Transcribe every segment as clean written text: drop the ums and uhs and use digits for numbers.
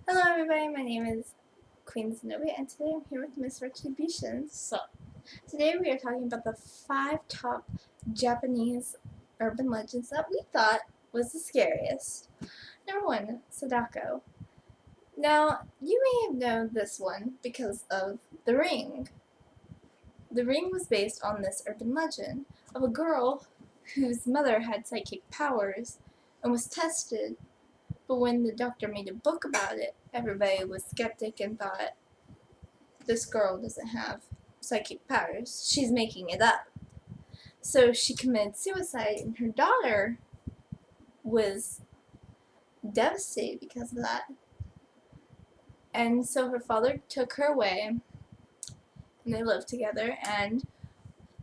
Hello everybody, my name is Queen Zenobia and today I'm here with Mrs.Retribution. So, today we are talking about the 5 top Japanese urban legends that we thought was the scariest. Number 1, Sadako. Now, you may have known this one because of The Ring. The Ring was based on this urban legend of a girl whose mother had psychic powers and was tested. But when the doctor made a book about it, everybody was skeptic and thought, this girl doesn't have psychic powers. She's making it up. So she committed suicide, and her daughter was devastated because of that. And so her father took her away, and they lived together, and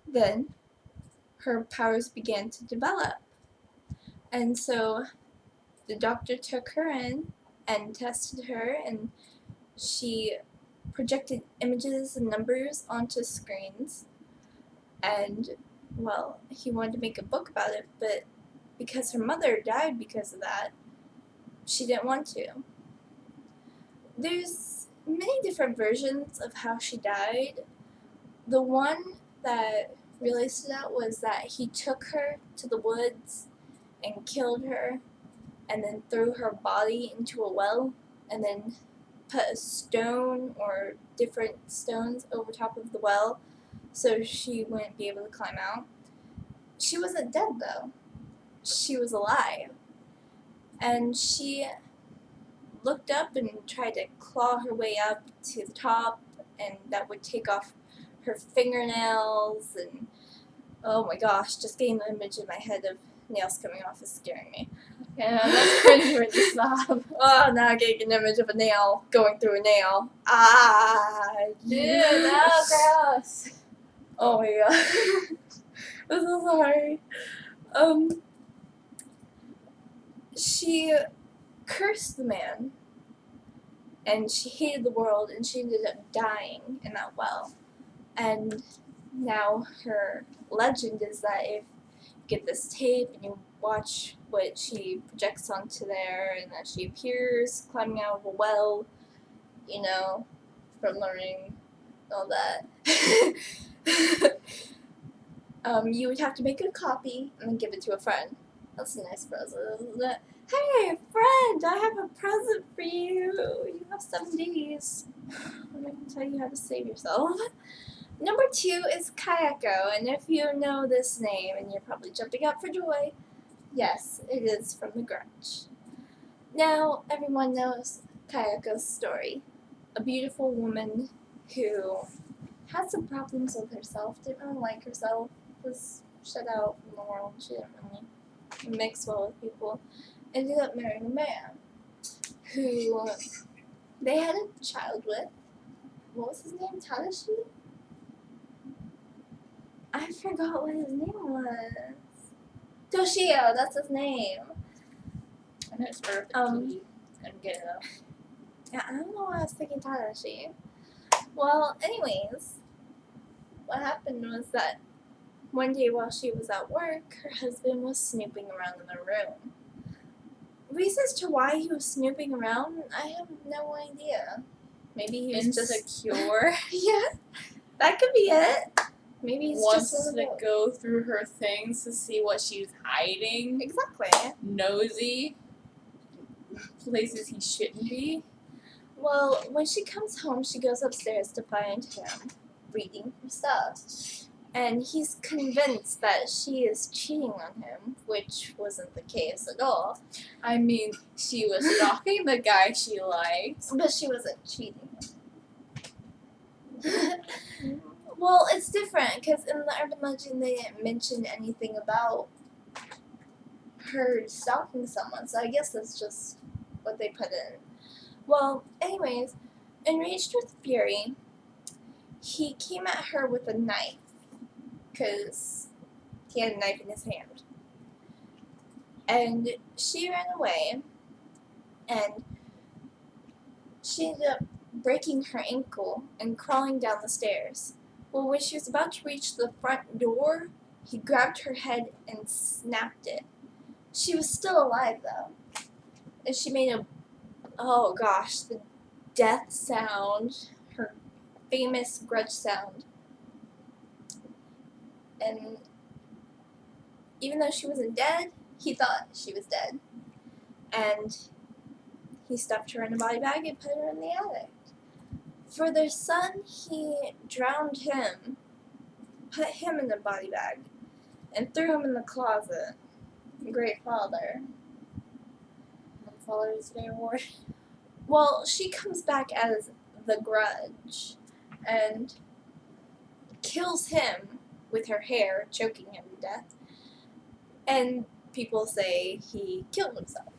then her powers began to develop. And so the doctor took her in and tested her, and she projected images and numbers onto screens. And, well, he wanted to make a book about it, but because her mother died because of that, she didn't want to. There's many different versions of how she died. The one that really stood out was that he took her to the woods and killed her and then threw her body into a well and then put a stone or different stones over top of the well so she wouldn't be able to climb out. She wasn't dead though. She was alive. And she looked up and tried to claw her way up to the top, and that would take off her fingernails, and oh my gosh, just getting the image in my head of nails coming off is scaring me. Yeah, that's cringe-worthy stuff. Oh, now I'm getting an image of a nail going through a nail. Ah! Dude, that was gross. Oh my god. I'm so sorry. She cursed the man, and she hated the world, and she ended up dying in that well. And now her legend is that if you get this tape and you watch what she projects onto there, and that she appears climbing out of a well, you know, from the ring, all that. You would have to make a copy and then give it to a friend. That's a nice present, isn't it? Hey, friend, I have a present for you. You have 7 days. I'm going to tell you how to save yourself. Number 2 is Kayako, and if you know this name, and you're probably jumping up for joy, yes, it is from The Grudge. Now, everyone knows Kayako's story. A beautiful woman who had some problems with herself, didn't really like herself, was shut out from the world, she didn't really mix well with people, ended up marrying a man who they had a child with. What was his name? Tadashi? I forgot what his name was. Toshio, that's his name. I know it's perfect. I'm getting up. Yeah, I don't know why I was thinking Tadashi. Well, anyways, what happened was that one day while she was at work, her husband was snooping around in the room. Reasons to why he was snooping around, I have no idea. Maybe he was insecure. Yeah, that could be it. Maybe he's wants just to go through her things to see what she's hiding. Exactly. Nosy. Places he shouldn't be. Well, when she comes home, she goes upstairs to find him reading her stuff. And he's convinced that she is cheating on him, which wasn't the case at all. I mean, she was stalking the guy she liked. But she wasn't cheating him. Well, it's different, because in the urban legend they didn't mention anything about her stalking someone, so I guess that's just what they put in. Well, anyways, enraged with fury, he came at her with a knife, because he had a knife in his hand. And she ran away, and she ended up breaking her ankle and crawling down the stairs. Well, when she was about to reach the front door, he grabbed her head and snapped it. She was still alive, though. And she made oh gosh, the death sound, her famous grudge sound. And even though she wasn't dead, he thought she was dead. And he stuffed her in a body bag and put her in the attic. For their son, he drowned him, put him in a body bag, and threw him in the closet. Great father. Father's Day award. Well, she comes back as the grudge and kills him with her hair, choking him to death. And people say he killed himself.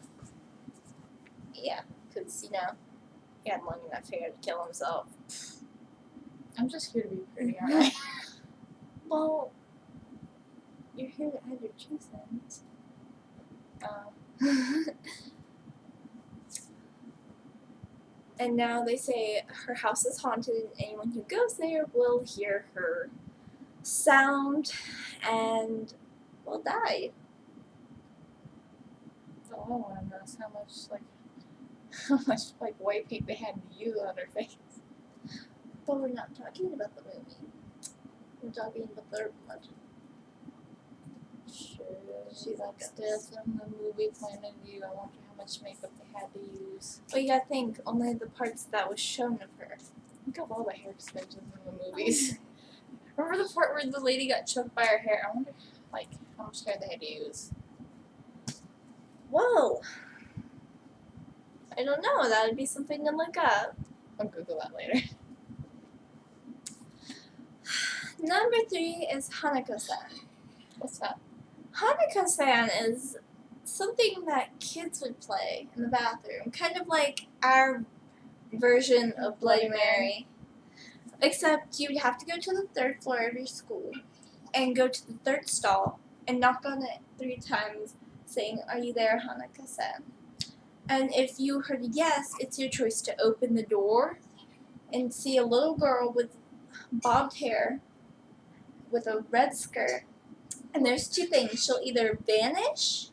Yeah, because, you know, he had long enough hair to kill himself. I'm just here to be pretty, alright? Well, you're here to add your 2 cents. And now they say her house is haunted and anyone who goes there will hear her sound and will die. All I want to know is how much white paint they had to use on her face. But we're not talking about the movie. We're talking about the urban legend. Sure. She's like still from the movie point of view. I wonder how much makeup they had to use. Well, you gotta think, only the parts that was shown of her. Look at all the hair extensions in the movies. Remember the part where the lady got choked by her hair? I wonder, how much hair they had to use. Whoa! I don't know, that would be something to look up. I'll Google that later. Number 3 is Hanukkah-san. What's that? Hanukkah-san is something that kids would play in the bathroom, kind of like our version of Bloody Mary. Except you would have to go to the 3rd floor of your school and go to the 3rd stall and knock on it 3 times saying, "Are you there, Hanukkah-san?" And if you heard a yes, it's your choice to open the door and see a little girl with bobbed hair with a red skirt. And there's 2 things. She'll either vanish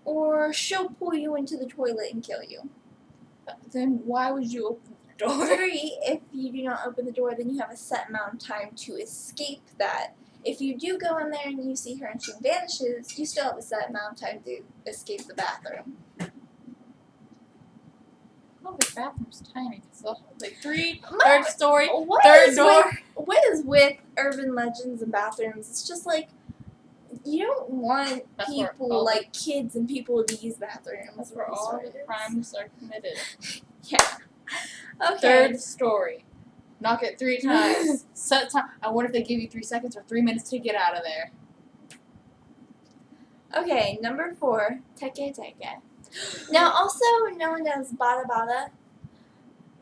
or she'll pull you into the toilet and kill you. Then why would you open the door? 3, if you do not open the door, then you have a set amount of time to escape that. If you do go in there and you see her and she vanishes, you still have a set amount of time to escape the bathroom. Oh, the bathroom's tiny. So, 3, My- 3rd story, What 3rd is door. what is with urban legends and bathrooms? It's just like, you don't want That's where people, all like kids and people, to use bathrooms. That's where all the crimes are committed. Yeah. Okay. 3rd story. Knock it 3 times. Set time. I wonder if they give you 3 seconds or 3 minutes to get out of there. Okay, number 4, Teke Teke. Now, also known as Bada Bada,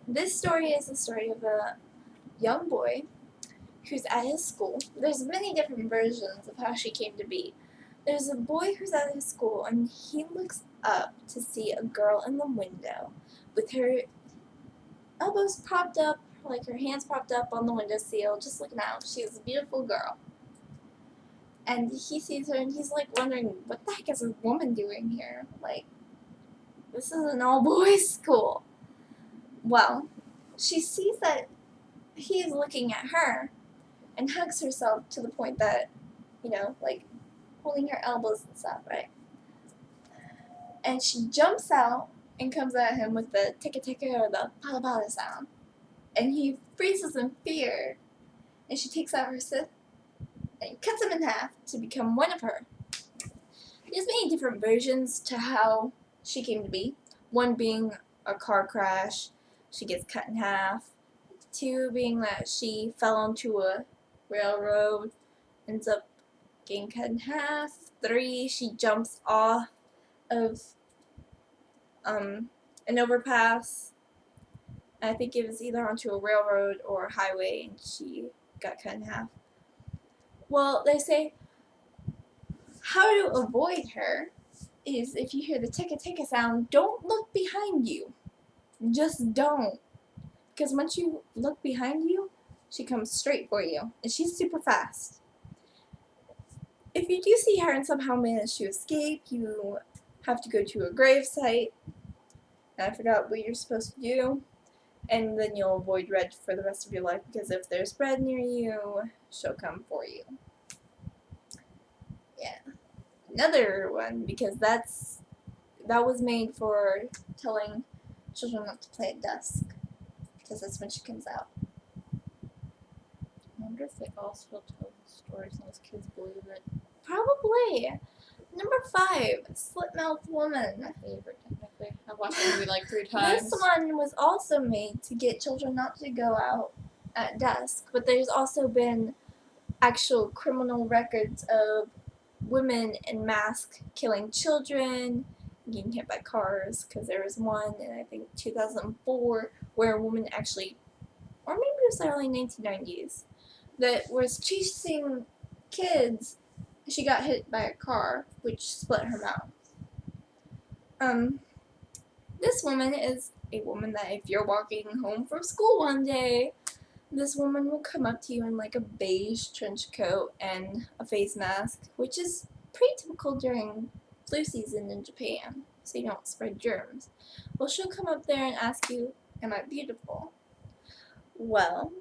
this story is the story of a young boy who's at his school. There's many different versions of how she came to be. There's a boy who's at his school, and he looks up to see a girl in the window with her elbows propped up, like her hands propped up on the windowsill, just looking out. She's a beautiful girl. And he sees her, and he's like wondering, what the heck is this woman doing here? Like, this is an all-boys school. Well, she sees that he's looking at her and hugs herself to the point that, you know, like holding her elbows and stuff, right? And she jumps out and comes at him with the ticka ticka or the bada bada sound. And he freezes in fear. And she takes out her scythe and cuts him in half to become one of her. There's many different versions to how she came to be. One being a car crash, she gets cut in half. 2 being that she fell onto a railroad, ends up getting cut in half. 3, she jumps off of an overpass. I think it was either onto a railroad or a highway and she got cut in half. Well, they say how to avoid her is if you hear the ticka ticka sound, don't look behind you. Just don't. Because once you look behind you, she comes straight for you. And she's super fast. If you do see her and somehow manage to escape, you have to go to a grave site and I forgot what you're supposed to do, and then you'll avoid red for the rest of your life, because if there's red near you, she'll come for you. Yeah. Another one, because that was made for telling children not to play at dusk, because that's when she comes out. I wonder if they also tell the stories and those kids believe it. Probably. Number 5, Slit-Mouthed Woman. My favorite, technically. I've watched the movie like 3 times. This one was also made to get children not to go out at dusk, but there's also been actual criminal records of women in masks killing children, getting hit by cars, because there was one in, I think, 2004 where a woman actually, or maybe it was the early 1990s, that was chasing kids. She got hit by a car, which split her mouth. This woman is a woman that if you're walking home from school one day, this woman will come up to you in like a beige trench coat and a face mask, which is pretty typical during flu season in Japan, so you don't spread germs. Well, she'll come up there and ask you, "Am I beautiful?" Well,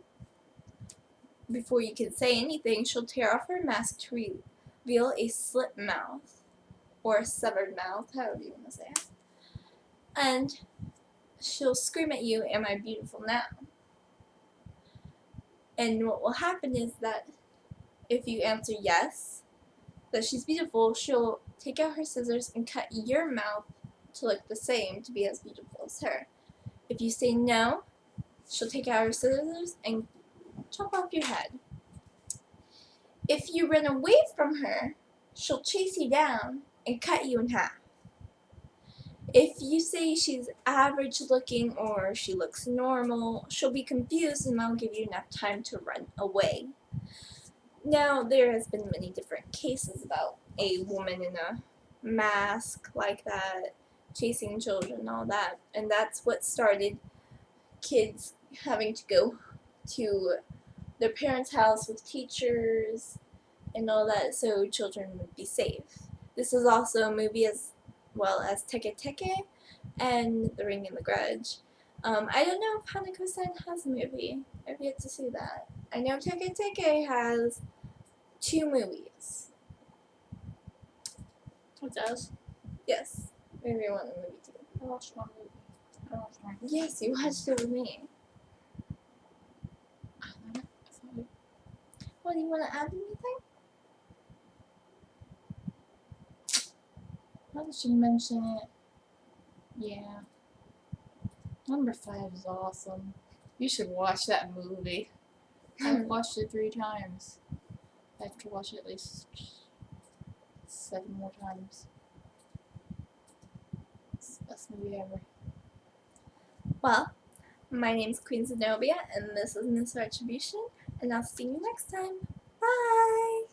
before you can say anything, she'll tear off her mask to reveal a slit mouth, or a severed mouth, however you want to say it. And she'll scream at you, "Am I beautiful now?" And what will happen is that if you answer yes, that she's beautiful, she'll take out her scissors and cut your mouth to look the same, to be as beautiful as her. If you say no, she'll take out her scissors and chop off your head. If you run away from her, she'll chase you down and cut you in half. If you say she's average looking or she looks normal, she'll be confused and that'll give you enough time to run away. Now, there has been many different cases about a woman in a mask like that, chasing children and all that, and that's what started kids having to go to their parents' house with teachers and all that so children would be safe. This is also a movie as well as Teke Teke and The Ring and the Grudge. I don't know if Hanako-san has a movie. I've yet to see that. I know Teke Teke has 2 movies. It does. Yes. Maybe one movie too. I watched one movie. I watched one. Yes, you watched it with me. What, do you want to add anything? Now that you mention it, yeah. Number 5 is awesome. You should watch that movie. I've watched it 3 times. I have to watch it at least 7 more times. It's the best movie ever. Well, my name's Queen Zenobia, and this is Mrs.Retribution, and I'll see you next time. Bye!